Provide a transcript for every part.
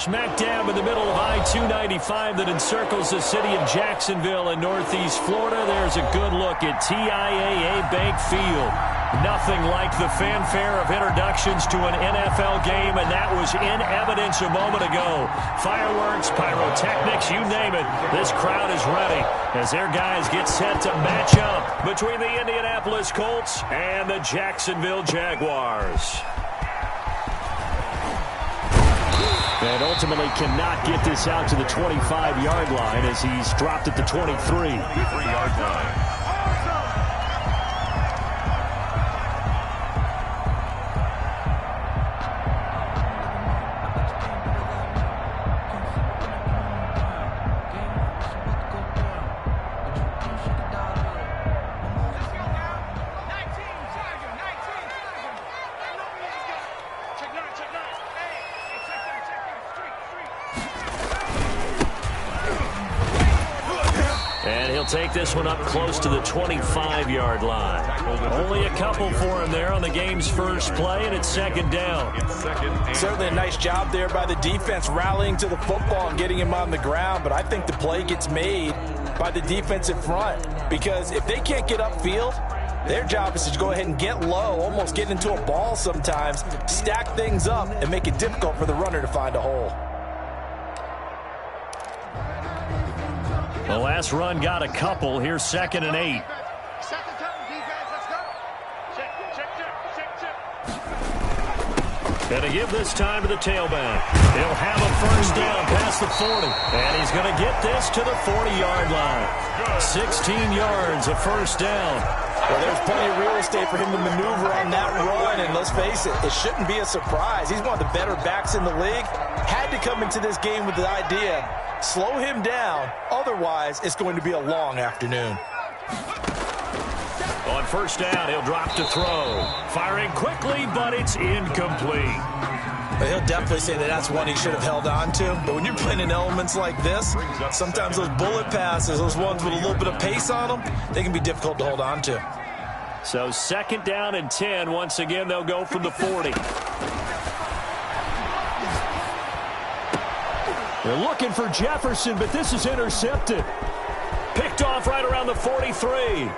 Smack dab in the middle of I-295 that encircles the city of Jacksonville in northeast Florida. There's a good look at TIAA Bank Field. Nothing like the fanfare of introductions to an NFL game, and that was in evidence a moment ago. Fireworks, pyrotechnics, you name it. This crowd is ready as their guys get set to match up between the Indianapolis Colts and the Jacksonville Jaguars. And ultimately cannot get this out to the 25-yard line as he's dropped at the 23. 3-yard line. Take this one up close to the 25-yard line. Only a couple for him there on the game's first play, and it's second down. Certainly a nice job there by the defense rallying to the football and getting him on the ground, but I think the play gets made by the defensive front because if they can't get upfield, their job is to go ahead and get low, almost get into a ball sometimes, stack things up, and make it difficult for the runner to find a hole. The last run got a couple. Here's 2nd and 8. Second down, defense, let's go. Check. And to give this time to the tailback. He'll have a first down past the 40. And he's going to get this to the 40-yard line. 16 yards, a first down. Well, there's plenty of real estate for him to maneuver on that run, and let's face it, it shouldn't be a surprise. He's one of the better backs in the league. Had to come into this game with the idea, slow him down, otherwise it's going to be a long afternoon. On first down, he'll drop to throw. Firing quickly, but it's incomplete. Well, he'll definitely say that that's one he should have held on to. But when you're playing in elements like this, sometimes those bullet passes, those ones with a little bit of pace on them, they can be difficult to hold on to. So 2nd down and 10. Once again, they'll go from the 40. They're looking for Jefferson, but this is intercepted. Picked off right around the 43.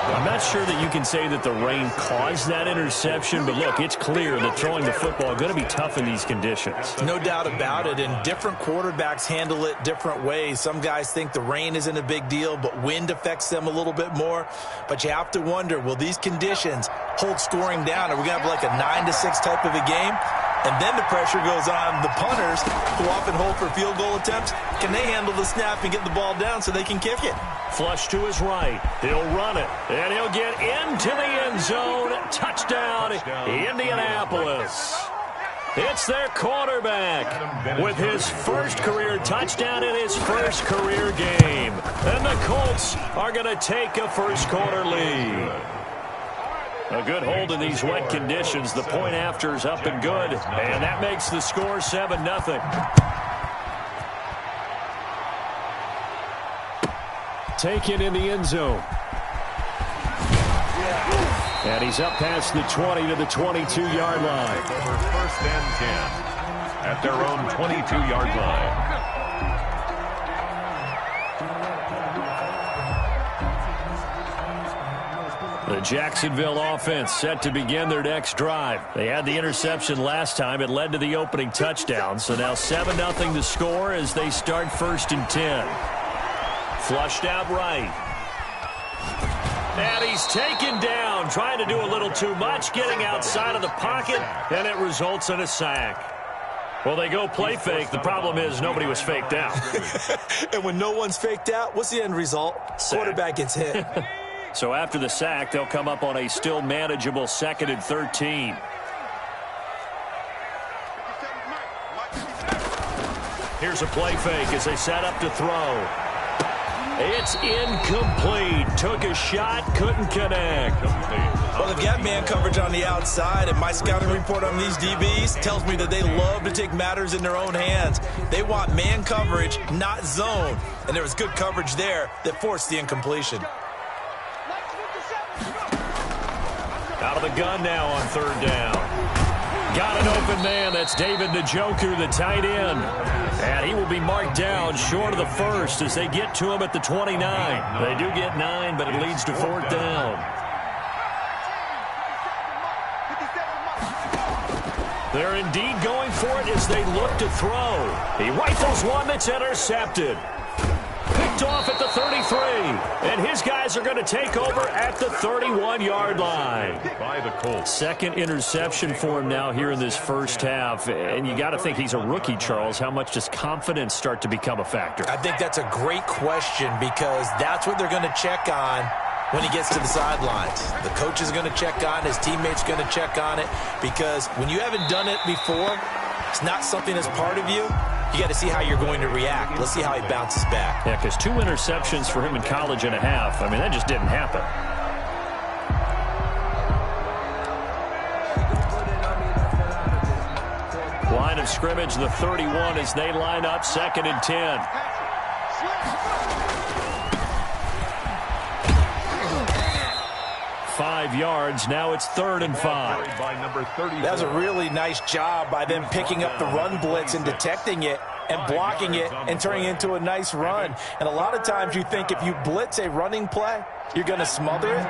I'm not sure that you can say that the rain caused that interception, but look, it's clear that throwing the football is going to be tough in these conditions. No doubt about it, and different quarterbacks handle it different ways. Some guys think the rain isn't a big deal, but wind affects them a little bit more. But you have to wonder, will these conditions hold scoring down? Are we going to have like a 9-6 type of a game? And then the pressure goes on the punters, who often hold for field goal attempts. Can they handle the snap and get the ball down so they can kick it? Flush to his right. He'll run it, and he'll get into the end zone. Touchdown, Indianapolis. It's their quarterback with his first career touchdown in his first career game. And the Colts are going to take a first-quarter lead. A good hold in these wet conditions. The point after is up and good. And that makes the score 7-0. Taken in the end zone. And he's up past the 20 to the 22-yard line. Over 1st and 10 at their own 22-yard line. The Jacksonville offense set to begin their next drive. They had the interception last time. It led to the opening touchdown. So now 7-0 to score as they start 1st and 10. Flushed out right. And he's taken down, trying to do a little too much, getting outside of the pocket, and it results in a sack. Well, they go play fake. The problem is nobody was faked out. And when no one's faked out, what's the end result? Sack. Quarterback gets hit. So after the sack, they'll come up on a still manageable 2nd and 13. Here's a play fake as they set up to throw. It's incomplete. Took a shot, couldn't connect. Well, they've got man coverage on the outside, and my scouting report on these DBs tells me that they love to take matters in their own hands. They want man coverage, not zone. And there was good coverage there that forced the incompletion. Out of the gun now on 3rd down. Got an open man. That's David Njoku, the tight end. And he will be marked down short of the first as they get to him at the 29. They do get 9, but it leads to 4th down. They're indeed going for it as they look to throw. He rifles one that's intercepted. Picked off at the 33. And his guys are going to take over at the 31-yard line. By the Colts. Second interception for him now here in this first half. And you got to think he's a rookie, Charles. How much does confidence start to become a factor? I think that's a great question because that's what they're going to check on when he gets to the sidelines. The coach is going to check on it. His teammates going to check on it because when you haven't done it before, it's not something that's part of you. You got to see how you're going to react. Let's see how he bounces back. Yeah, because 2 interceptions for him in college and a half. I mean, that just didn't happen. Line of scrimmage, the 31 as they line up 2nd and 10. Five yards. Now it's 3rd and 5. That was a really nice job by them picking up the run blitz and detecting it and blocking it and turning it into a nice run. And a lot of times you think if you blitz a running play, you're going to smother it.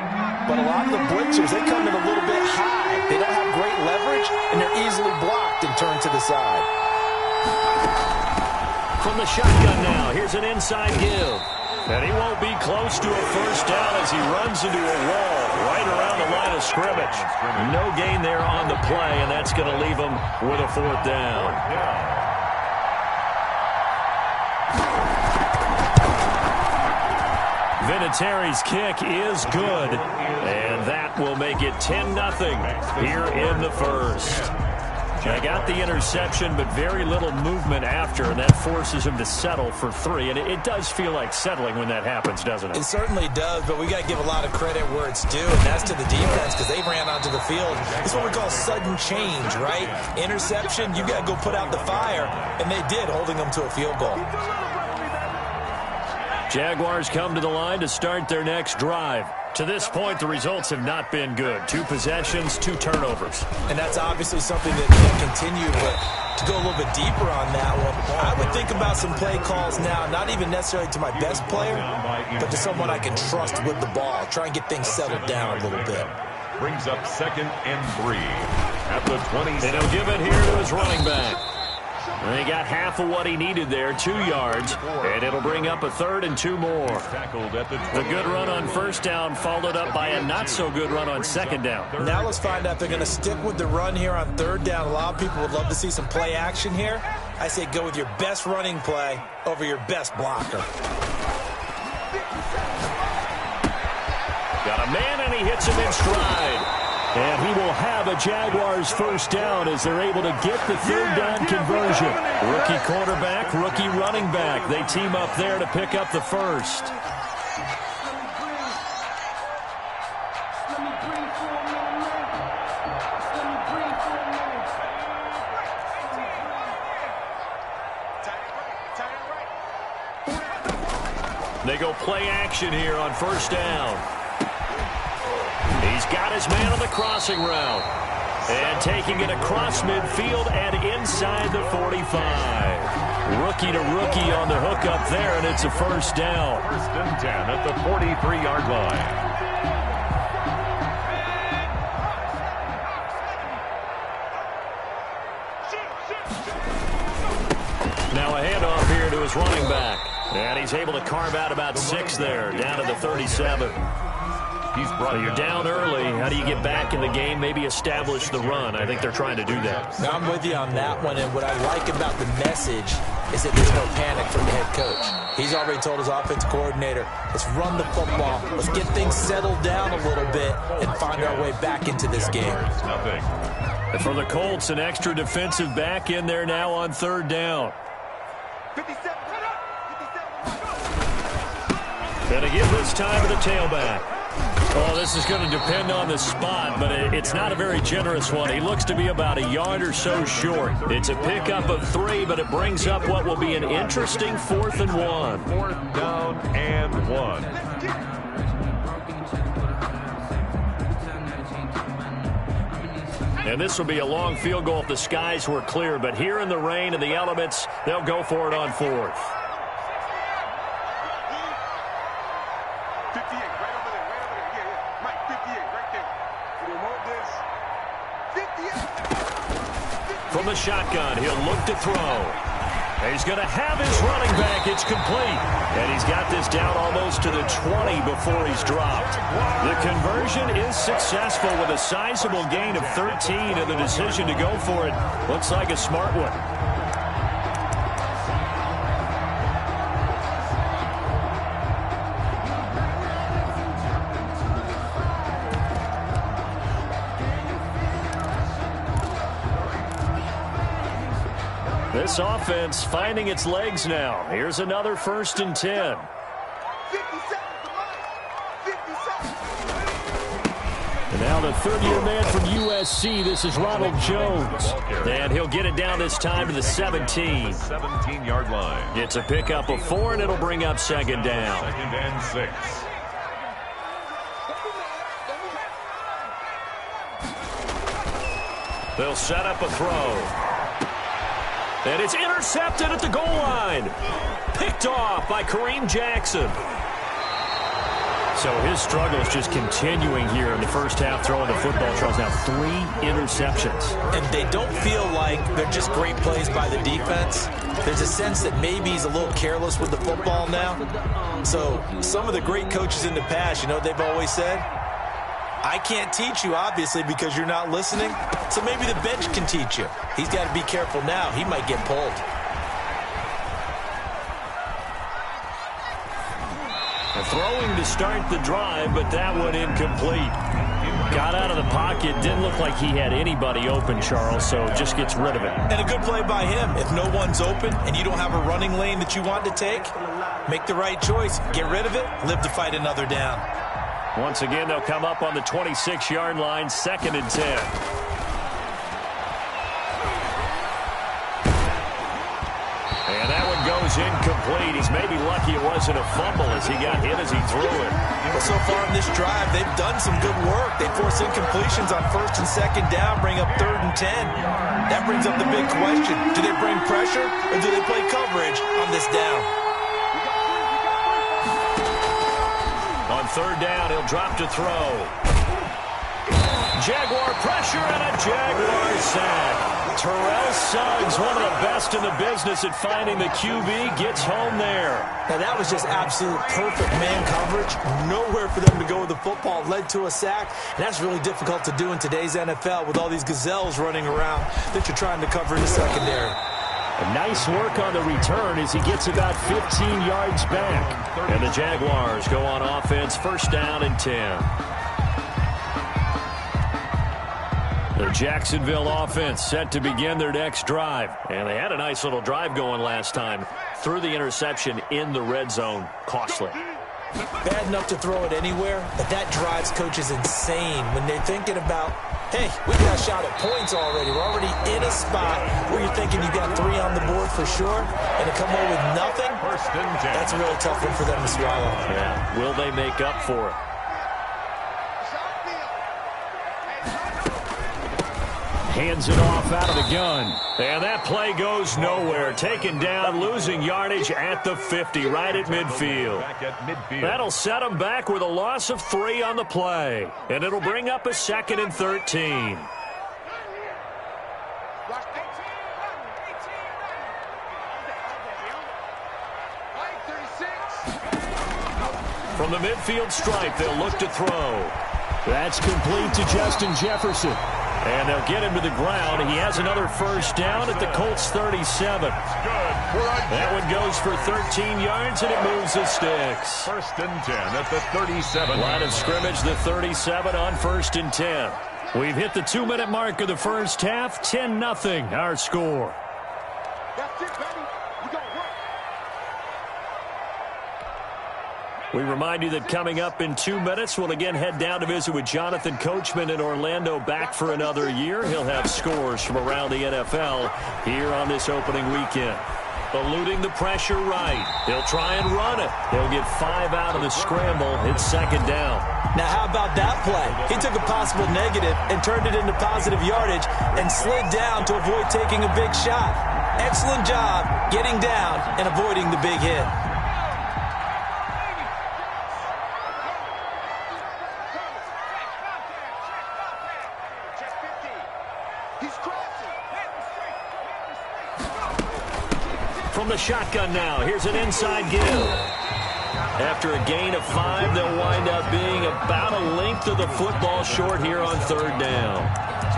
But a lot of the blitzers, they come in a little bit high. They don't have great leverage, and they're easily blocked and turned to the side. From the shotgun now, here's an inside give. And he won't be close to a first down as he runs into a wall right around the line of scrimmage. No gain there on the play, and that's going to leave him with a 4th down. Vinatieri's kick is good, and that will make it 10-0 here in the first. They got the interception, but very little movement after, and that forces him to settle for 3. And it does feel like settling when that happens, doesn't it? It certainly does, but we got to give a lot of credit where it's due, and that's to the defense because they ran onto the field. It's what we call sudden change, right? Interception, you got to go put out the fire, and they did, holding them to a field goal. Jaguars come to the line to start their next drive. To this point, the results have not been good. 2 possessions, 2 turnovers. And that's obviously something that can continue, but to go a little bit deeper on that one, I would think about some play calls now, not even necessarily to my best player, but to someone I can trust with the ball. Try and get things settled down a little bit. Brings up 2nd and 3 at the 20. And he'll give it here to his running back. And he got half of what he needed there, 2 yards, and it'll bring up a 3rd and 2 more. The good run on first down followed up by a not-so-good run on second down. Now let's find out if they're going to stick with the run here on 3rd down. A lot of people would love to see some play action here. I say go with your best running play over your best blocker. Got a man, and he hits him in stride. And he will have a Jaguars first down as they're able to get the 3rd down conversion. Rookie quarterback, rookie running back. They team up there to pick up the first. They go play action here on first down. He's got his man on the crossing route. And taking it across midfield and inside the 45. Rookie to rookie on the hook up there, and it's a first down. 1st and 10 at the 43-yard line. Now a handoff here to his running back. And he's able to carve out about 6 there, down to the 37. So you're down early. How do you get back in the game, maybe establish the run? I think they're trying to do that. Now, I'm with you on that one, and what I like about the message is that there's no panic from the head coach. He's already told his offensive coordinator, let's run the football, let's get things settled down a little bit and find our way back into this game. And for the Colts, an extra defensive back in there now on 3rd down. Gonna give this time to the tailback. Oh, this is going to depend on the spot, but it's not a very generous one. He looks to be about a yard or so short. It's a pickup of 3, but it brings up what will be an interesting 4th and 1. 4th down and 1. And this will be a long field goal if the skies were clear. But here in the rain and the elements, they'll go for it on fourth. 58, right over there, right over there. Yeah. Mike, 58, right there. Remote this. 58. From the shotgun, he'll look to throw. He's going to have his running back. It's complete. And he's got this down almost to the 20 before he's dropped. The conversion is successful with a sizable gain of 13, and the decision to go for it looks like a smart one. This offense finding its legs now. Here's another 1st and 10. 57. And now the third-year man from USC, this is Ronald Jones. And he'll get it down this time to the 17. 17-yard line. It's a pickup of 4, and it'll bring up 2nd down. 2nd and 6. They'll set up a throw. And it's intercepted at the goal line. Picked off by Kareem Jackson. So his struggle is just continuing here in the first half, throwing the football. Charles, now 3 interceptions. And they don't feel like they're just great plays by the defense. There's a sense that maybe he's a little careless with the football now. So some of the great coaches in the past, you know what they've always said? I can't teach you, obviously, because you're not listening. So maybe the bench can teach you. He's got to be careful now. He might get pulled. Throwing to start the drive, but that one incomplete. Got out of the pocket. Didn't look like he had anybody open, Charles, so just gets rid of it. And a good play by him. If no one's open and you don't have a running lane that you want to take, make the right choice. Get rid of it. Live to fight another down. Once again, they'll come up on the 26-yard line, 2nd and 10. And that one goes incomplete. He's maybe lucky it wasn't a fumble as he got hit as he threw it. Well, so far in this drive, they've done some good work. They force incompletions on 1st and 2nd down, bring up 3rd and 10. That brings up the big question. Do they bring pressure or do they play coverage on this down? On 3rd down, he'll drop to throw. Jaguar pressure and a Jaguar sack. Terrell Suggs, one of the best in the business at finding the QB, gets home there. Now, that was just absolute perfect man coverage. Nowhere for them to go with the football. Led to a sack, and that's really difficult to do in today's NFL with all these gazelles running around that you're trying to cover in the secondary. A nice work on the return as he gets about 15 yards back. And the Jaguars go on offense, 1st down and 10. The Jacksonville offense set to begin their next drive. And they had a nice little drive going last time. Threw the interception in the red zone. Costly. Bad enough to throw it anywhere, but that drives coaches insane when they're thinking about, hey, we got a shot at points already. We're already in a spot where you're thinking you got 3 on the board for sure, and to come away with nothing, that's a really tough one for them to swallow. Yeah. Will they make up for it? Hands it off out of the gun. And that play goes nowhere. Taken down, losing yardage at the 50, right at midfield. That'll set them back with a loss of 3 on the play. And it'll bring up a 2nd and 13. From the midfield stripe, they'll look to throw. That's complete to Justin Jefferson. And they'll get him to the ground. He has another 1st down at the Colts 37. That one goes for 13 yards, and it moves the sticks. 1st and 10 at the 37. Line of scrimmage, the 37 on 1st and 10. We've hit the 2-minute mark of the first half. 10-0 our score. That's it, baby. We got work. We remind you that coming up in 2 minutes, we'll again head down to visit with Jonathan Coachman in Orlando, back for another year. He'll have scores from around the NFL here on this opening weekend. Eluding the pressure right. He'll try and run it. He'll get 5 out of the scramble. It's second down. Now, how about that play? He took a possible negative and turned it into positive yardage and slid down to avoid taking a big shot. Excellent job getting down and avoiding the big hit. From the shotgun now, here's an inside give. After a gain of 5, they'll wind up being about a length of the football short here on third down.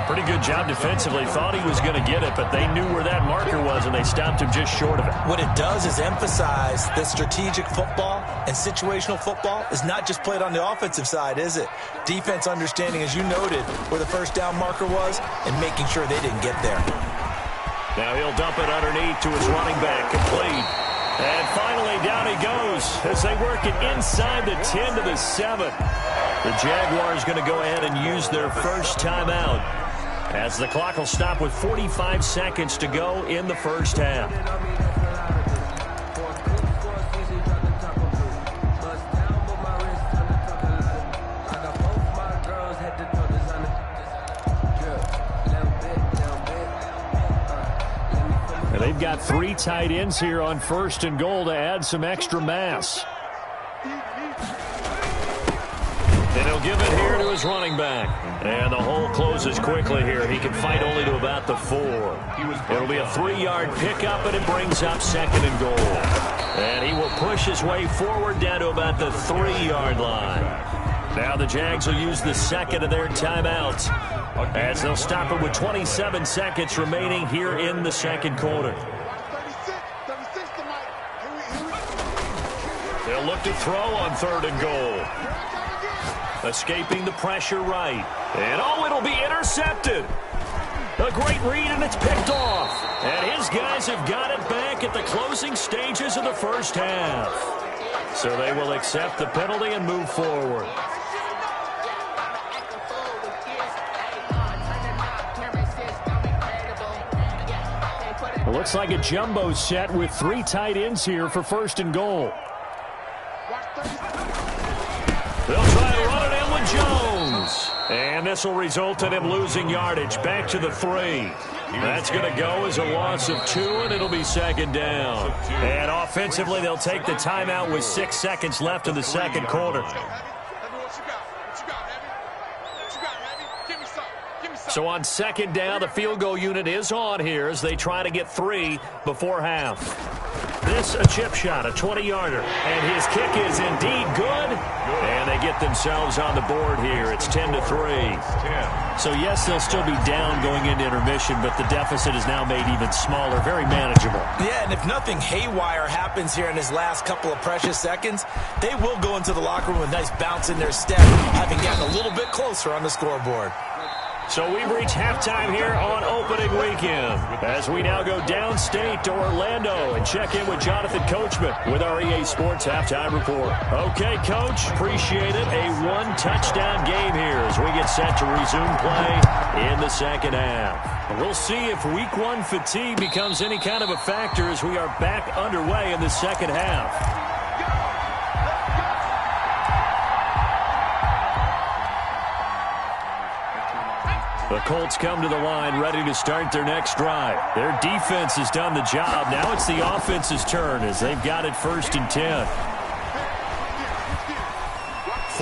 Pretty good job defensively. Thought he was going to get it, but they knew where that marker was, and they stopped him just short of it. What it does is emphasize that strategic football and situational football is not just played on the offensive side, is it? Defense understanding, as you noted, where the first down marker was and making sure they didn't get there. Now he'll dump it underneath to his running back, complete. And finally, down he goes as they work it inside the 10 to the 7. The Jaguars going to go ahead and use their first timeout as the clock will stop with 45 seconds to go in the first half. And they've got 3 tight ends here on first and goal to add some extra mass. And he'll give it here to his running back. And the hole closes quickly here. He can fight only to about the 4. It'll be a 3-yard pickup, and it brings up second and goal. And he will push his way forward down to about the 3-yard line. Now the Jags will use the second of their timeouts as they'll stop it with 27 seconds remaining here in the second quarter. They'll look to throw on third and goal. Escaping the pressure right. And oh, it'll be intercepted. A great read, and it's picked off. And his guys have got it back at the closing stages of the first half. So they will accept the penalty and move forward. Looks like a jumbo set with 3 tight ends here for first and goal. They'll try to run it in with Jones. And this will result in him losing yardage back to the 3. That's going to go as a loss of 2, and it'll be second down. And offensively, they'll take the timeout with 6 seconds left in the second quarter. So on second down, the field goal unit is on here as they try to get 3 before half. This a chip shot, a 20-yarder, and his kick is indeed good. And they get themselves on the board here. It's 10-3. So yes, they'll still be down going into intermission, but the deficit is now made even smaller, very manageable. Yeah, and if nothing haywire happens here in his last couple of precious seconds, they will go into the locker room with a nice bounce in their step, having gotten a little bit closer on the scoreboard. So we've reached halftime here on opening weekend as we now go downstate to Orlando and check in with Jonathan Coachman with our EA Sports Halftime Report. Okay, Coach, appreciate it. A 1-touchdown game here as we get set to resume play in the second half. We'll see if Week 1 fatigue becomes any kind of a factor as we are back underway in the second half. The Colts come to the line ready to start their next drive. Their defense has done the job. Now it's the offense's turn as they've got it 1st and 10.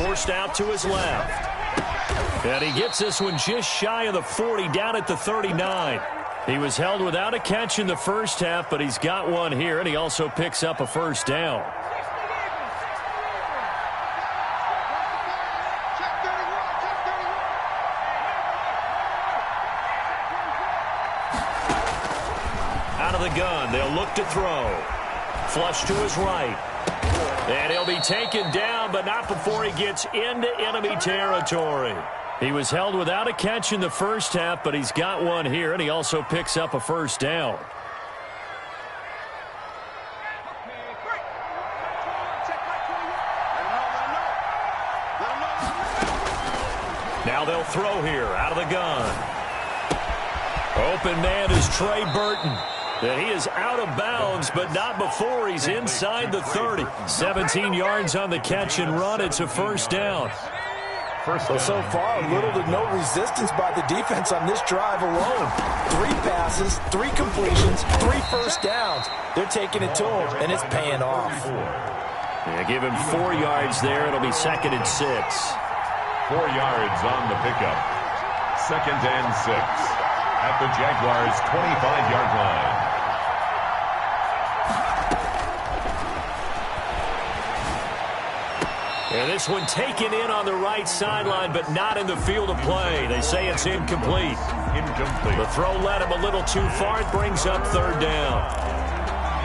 Forced out to his left. And he gets this one just shy of the 40, down at the 39. He was held without a catch in the first half, but he's got one here, and he also picks up a first down. Out of the gun, they'll look to throw. Flush to his right. And he'll be taken down, but not before he gets into enemy territory. He was held without a catch in the first half, but he's got one here, and he also picks up a first down. Now they'll throw here out of the gun. Open man is Trey Burton. That he is out of bounds, but not before he's inside the 30. 17 yards on the catch and run. It's a first down. Well, so far, little to no resistance by the defense on this drive alone. 3 passes, 3 completions, 3 first downs. They're taking it to him, and it's paying off. Yeah, give him 4 yards there. It'll be 2nd and 6. 4 yards on the pickup. 2nd and 6 at the Jaguars' 25-yard line. And this one taken in on the right sideline, but not in the field of play. They say it's incomplete. Incomplete. The throw led him a little too far. It brings up 3rd down.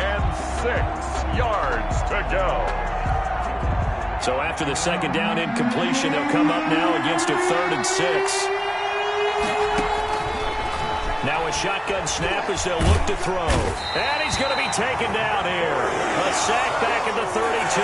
And 6 yards to go. So after the 2nd down incompletion, they'll come up now against a 3rd and 6. Now a shotgun snap as they'll look to throw. And he's going to be taken down here. A sack back at the 32.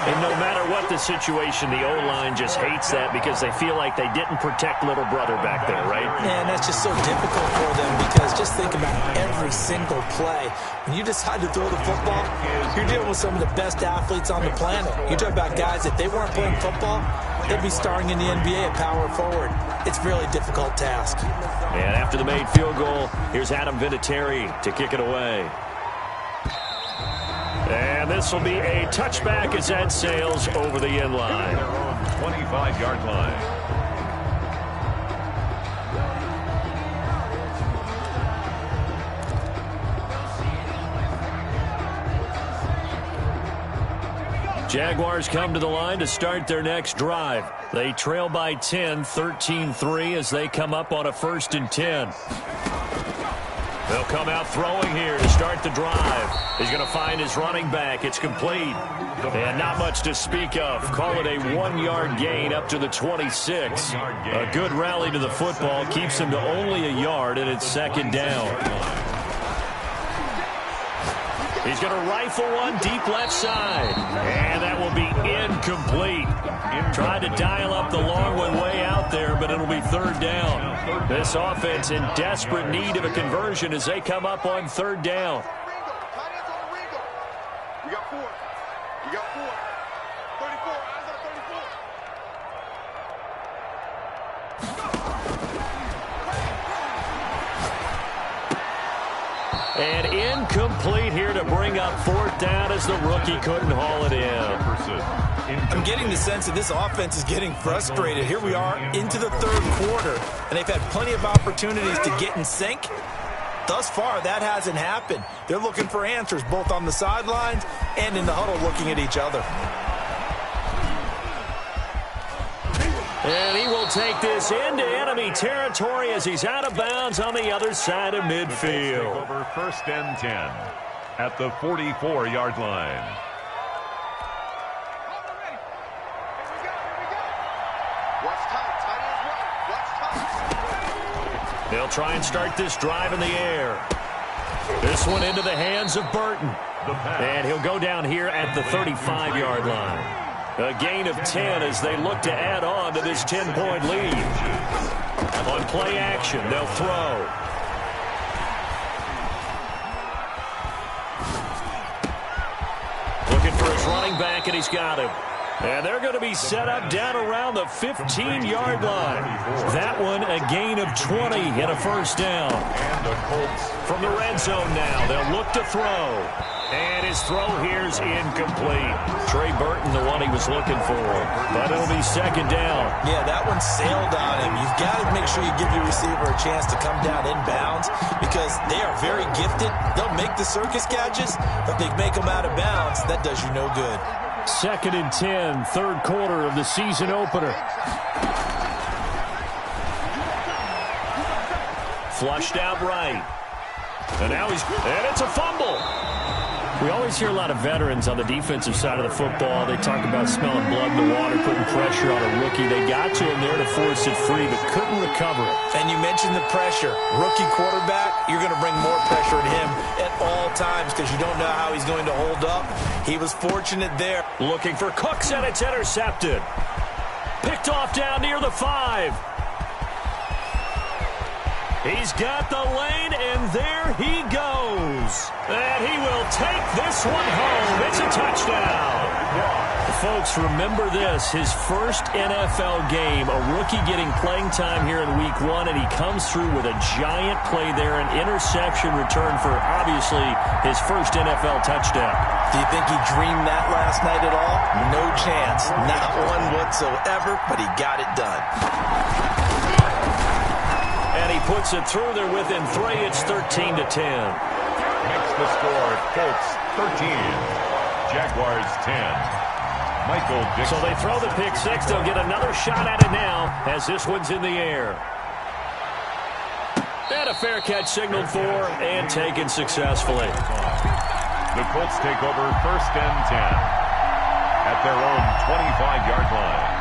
And no matter what the situation, the O-line just hates that because they feel like they didn't protect little brother back there, right? And that's just so difficult for them because just think about every single play. When you decide to throw the football, you're dealing with some of the best athletes on the planet. You talk about guys, if they weren't playing football, they'd be starring in the NBA at power forward. It's a really difficult task. And after the made field goal, here's Adam Vinatieri to kick it away. And this will be a touchback as that sails over the end line. Their own 25-yard line. Jaguars come to the line to start their next drive. They trail by 10, 13-3 as they come up on a 1st and 10. They'll come out throwing here to start the drive. He's going to find his running back. It's complete. And not much to speak of. Call it a 1-yard gain up to the 26. A good rally to the football keeps him to only a yard, and it's 2nd down. He's going to rifle one deep left side. And that will be incomplete. Tried to dial up the long one way out there, but it'll be 3rd down. This offense in desperate need of a conversion as they come up on 3rd down. We got 4. We got 4. 34. Eyes on 34. And incomplete here to bring up 4th down as the rookie couldn't haul it in. I'm getting the sense that this offense is getting frustrated. Here we are into the 3rd quarter, and they've had plenty of opportunities to get in sync. Thus far, that hasn't happened. They're looking for answers both on the sidelines and in the huddle looking at each other. And he will take this into enemy territory as he's out of bounds on the other side of midfield. Over 1st and 10 at the 44-yard line. They'll try and start this drive in the air. This one into the hands of Burton. And he'll go down here at the 35-yard line. A gain of 10 as they look to add on to this 10-point lead. On play action, they'll throw. Looking for his running back, and he's got him. And they're going to be set up down around the 15-yard line. That one a gain of 20 and a 1st down. And the Colts from the red zone now. They'll look to throw. And his throw here's incomplete. Trey Burton, the one he was looking for. But it'll be 2nd down. Yeah, that one sailed on him. You've got to make sure you give your receiver a chance to come down inbounds because they are very gifted. They'll make the circus catches, but if they make them out of bounds, that does you no good. 2nd and 10, 3rd quarter of the season opener. Flushed out right. And now and it's a fumble. We always hear a lot of veterans on the defensive side of the football. They talk about smelling blood in the water, putting pressure on a rookie. They got to him there to force it free, but couldn't recover it. And you mentioned the pressure. Rookie quarterback, you're going to bring more pressure at him at all times because you don't know how he's going to hold up. He was fortunate there. Looking for Cooks, and it's intercepted. Picked off down near the 5. He's got the lane, and there he goes. this one home. It's a touchdown. Folks, remember this, his first NFL game, a rookie getting playing time here in week 1, and he comes through with a giant play there, an interception return for, obviously, his first NFL touchdown. Do you think he dreamed that last night at all? No chance. Not one whatsoever, but he got it done. And he puts it through there within 3. It's 13-10. Makes the score Colts 13, Jaguars 10. Michael Dixon. So they throw the pick 6. They'll get another shot at it now as this one's in the air. And a fair catch signaled for and taken successfully. The Colts take over 1st and 10 at their own 25-yard line.